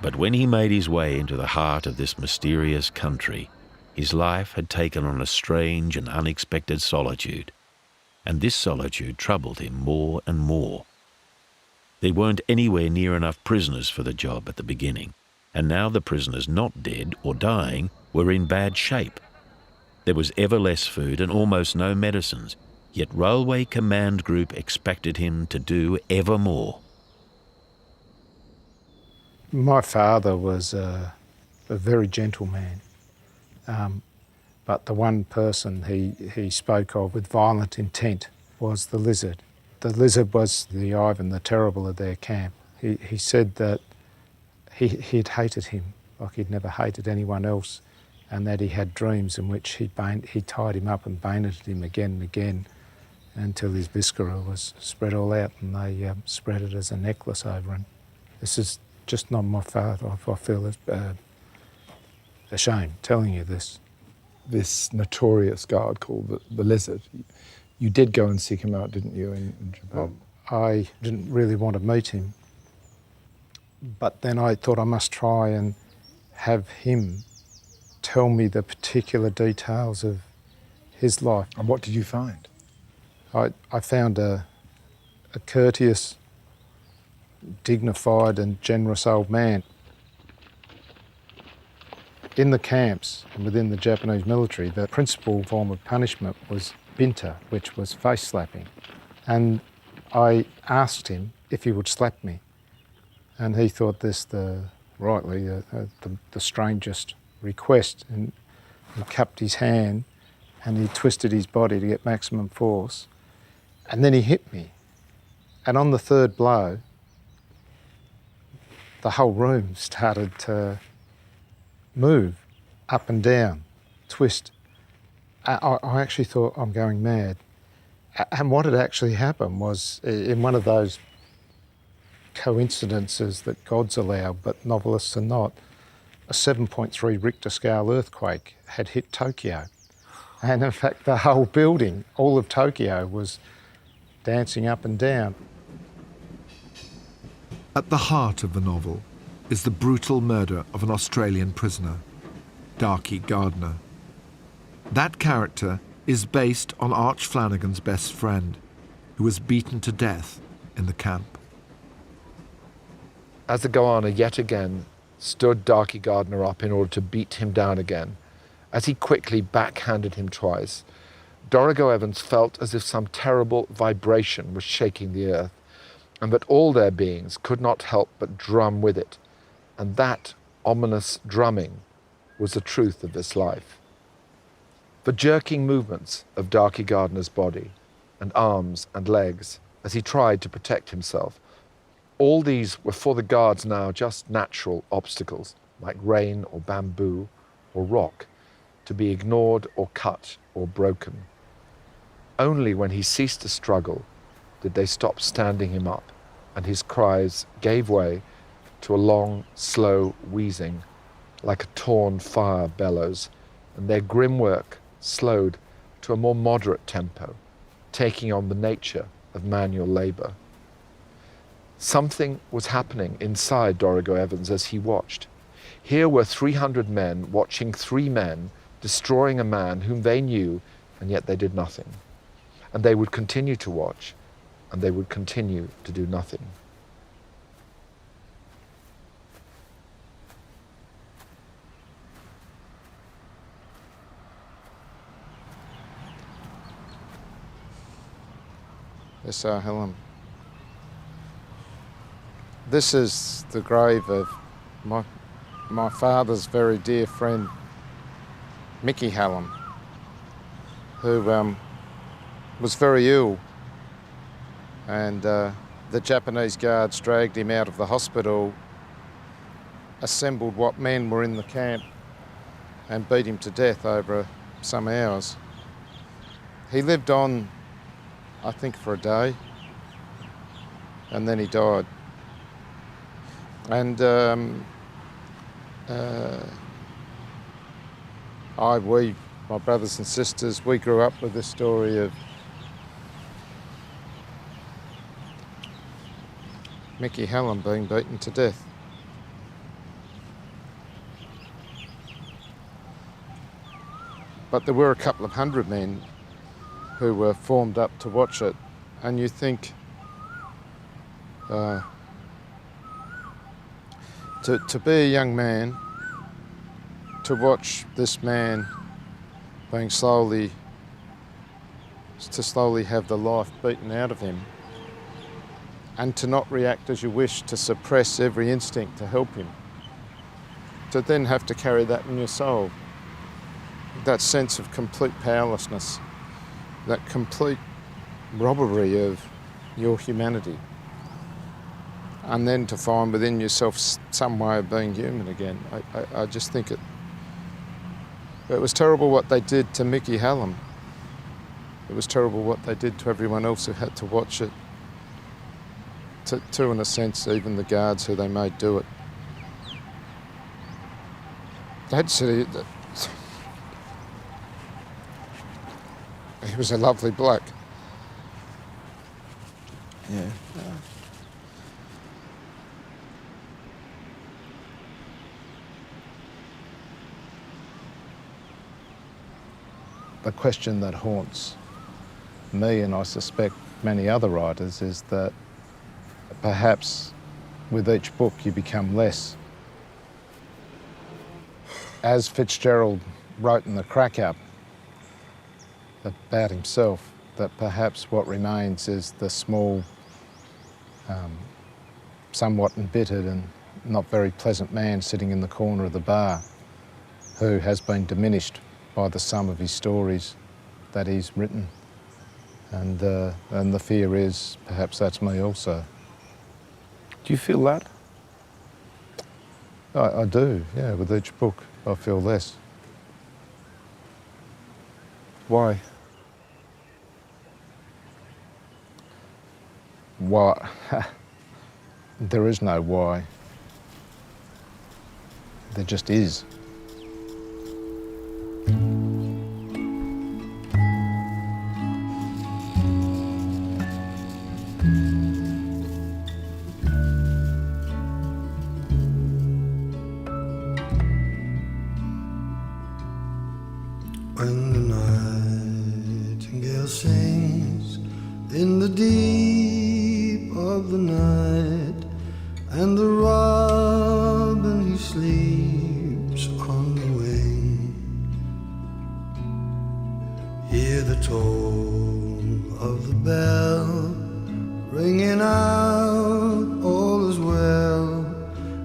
But when he made his way into the heart of this mysterious country, his life had taken on a strange and unexpected solitude, and this solitude troubled him more and more. There weren't anywhere near enough prisoners for the job at the beginning, and now the prisoners not dead or dying were in bad shape. There was ever less food and almost no medicines, yet Railway Command Group expected him to do ever more. My father was a very gentle man, but the one person he spoke of with violent intent was the lizard. The lizard was the Ivan the Terrible of their camp. He said that he'd hated him like he'd never hated anyone else, and that he had dreams in which he tied him up and bayoneted him again and again until his viscera was spread all out, and they spread it as a necklace over him. This is just not my father. I feel ashamed telling you this. This notorious guard called the Lizard, you did go and seek him out, didn't you, in Japan? I didn't really want to meet him, but then I thought I must try and have him tell me the particular details of his life. And what did you find? I found a courteous, dignified and generous old man. In the camps and within the Japanese military, the principal form of punishment was binta, which was face slapping. And I asked him if he would slap me. And he thought this rightly the strangest request. And he cupped his hand and he twisted his body to get maximum force. And then he hit me. And on the third blow, the whole room started to move up and down, twist. I actually thought, I'm going mad. And what had actually happened was, in one of those coincidences that gods allow but novelists are not, a 7.3 Richter scale earthquake had hit Tokyo. And in fact, the whole building, all of Tokyo, was dancing up and down. At the heart of the novel is the brutal murder of an Australian prisoner, Darkie Gardner. That character is based on Arch Flanagan's best friend, who was beaten to death in the camp. As the Goanna yet again stood Darkie Gardner up in order to beat him down again, as he quickly backhanded him twice, Dorigo Evans felt as if some terrible vibration was shaking the earth, and that all their beings could not help but drum with it, and that ominous drumming was the truth of this life. The jerking movements of Darkie Gardner's body, and arms and legs, as he tried to protect himself, all these were for the guards now just natural obstacles, like rain or bamboo or rock, to be ignored or cut or broken. Only when he ceased to struggle did they stop standing him up, and his cries gave way to a long, slow wheezing, like a torn fire bellows, and their grim work slowed to a more moderate tempo, taking on the nature of manual labour. Something was happening inside Dorigo Evans as he watched. Here were 300 men watching 3 men destroying a man whom they knew, and yet they did nothing. And they would continue to watch, and they would continue to do nothing. S.R. Hallam. This is the grave of my father's very dear friend, Mickey Hallam, who was very ill, and the Japanese guards dragged him out of the hospital, assembled what men were in the camp, and beat him to death over some hours. He lived on, I think, for a day, and then he died. And my brothers and sisters, we grew up with this story of Mickey Hallam being beaten to death. But there were a couple of hundred men who were formed up to watch it, and you think to be a young man, to watch this man being slowly have the life beaten out of him, and to not react as you wish, to suppress every instinct to help him, to then have to carry that in your soul, that sense of complete powerlessness, that complete robbery of your humanity, and then to find within yourself some way of being human again. I just think it was terrible what they did to Mickey Hallam. It was terrible what they did to everyone else who had to watch it, to in a sense, even the guards who they made do it. Dad said he was a lovely bloke. Yeah. The question that haunts me, and I suspect many other writers, is that perhaps with each book you become less. As Fitzgerald wrote in The Crack-Up about himself, that perhaps what remains is the small, somewhat embittered and not very pleasant man sitting in the corner of the bar who has been diminished by the sum of his stories that he's written. And the fear is perhaps that's me also. Do you feel that? I do, yeah, with each book I feel less. Why? Why? There is no why. There just is. When the nightingale sings in the deep of the night, and the robin he sleeps on the wing, hear the toll of the bell ringing out, all is well,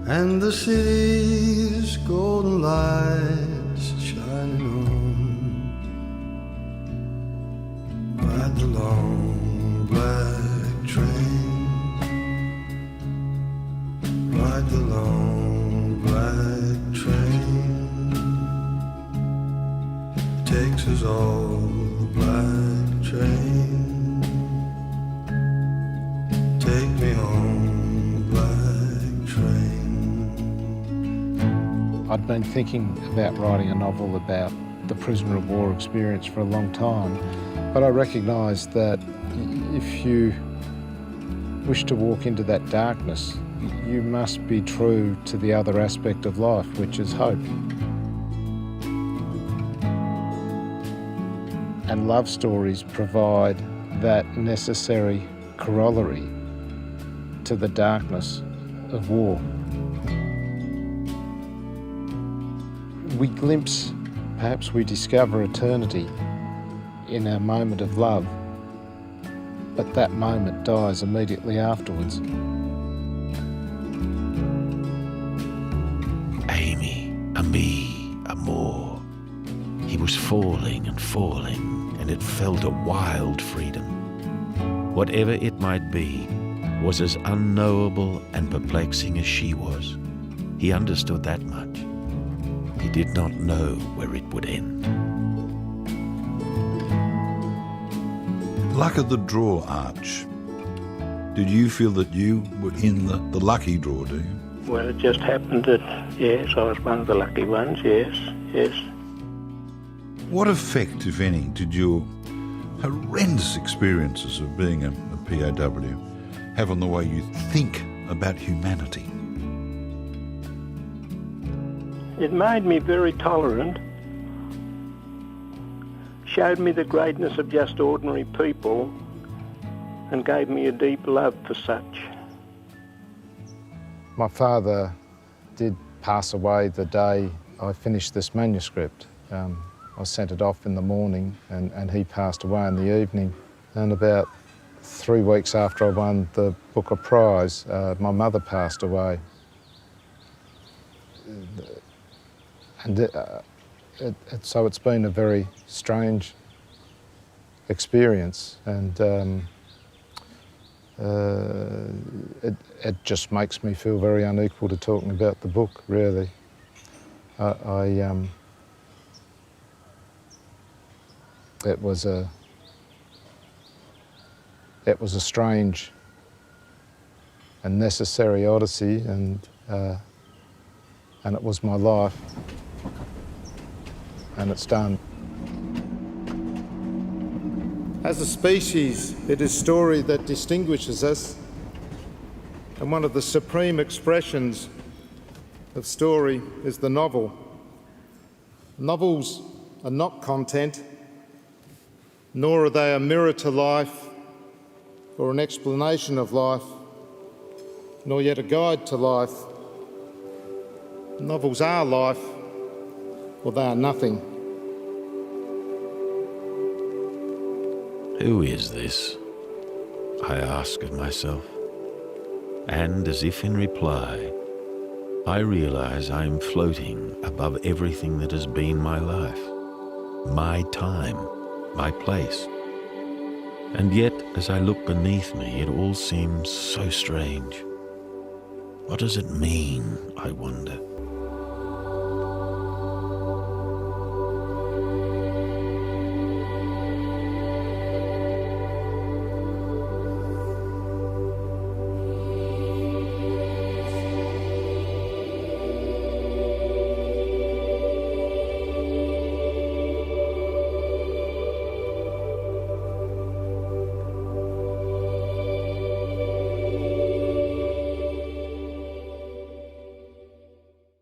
and the city's golden lights shining on. Ride the long black train, ride the long black train, it takes us all, the black train, take me home, black train. I'd been thinking about writing a novel about the prisoner of war experience for a long time, but I recognised that if you wish to walk into that darkness, you must be true to the other aspect of life, which is hope. And love stories provide that necessary corollary to the darkness of war. We glimpse, perhaps we discover eternity in our moment of love, but that moment dies immediately afterwards. Amy, a me, a more. He was falling and falling, and it felt a wild freedom. Whatever it might be was as unknowable and perplexing as she was. He understood that much. He did not know where it would end. Luck of the draw, Arch. Did you feel that you were in the lucky draw, do you? Well, it just happened that, yes, I was one of the lucky ones, yes. What effect, if any, did your horrendous experiences of being a POW have on the way you think about humanity? It made me very tolerant, showed me the greatness of just ordinary people, and gave me a deep love for such. My father did pass away the day I finished this manuscript. I sent it off in the morning and he passed away in the evening. And about 3 weeks after I won the Booker Prize, my mother passed away. And so it's been a very strange experience, and it just makes me feel very unequal to talking about the book, really. It was a strange and necessary odyssey, and it was my life, and it's done. As a species, it is story that distinguishes us, and one of the supreme expressions of story is the novel. Novels are not content, nor are they a mirror to life or an explanation of life. nor yet a guide to life. Novels are life, or they are nothing. Who is this? I ask of myself. And as if in reply, I realize I am floating above everything that has been my life, my time, my place. And yet, as I look beneath me, it all seems so strange. What does it mean, I wonder?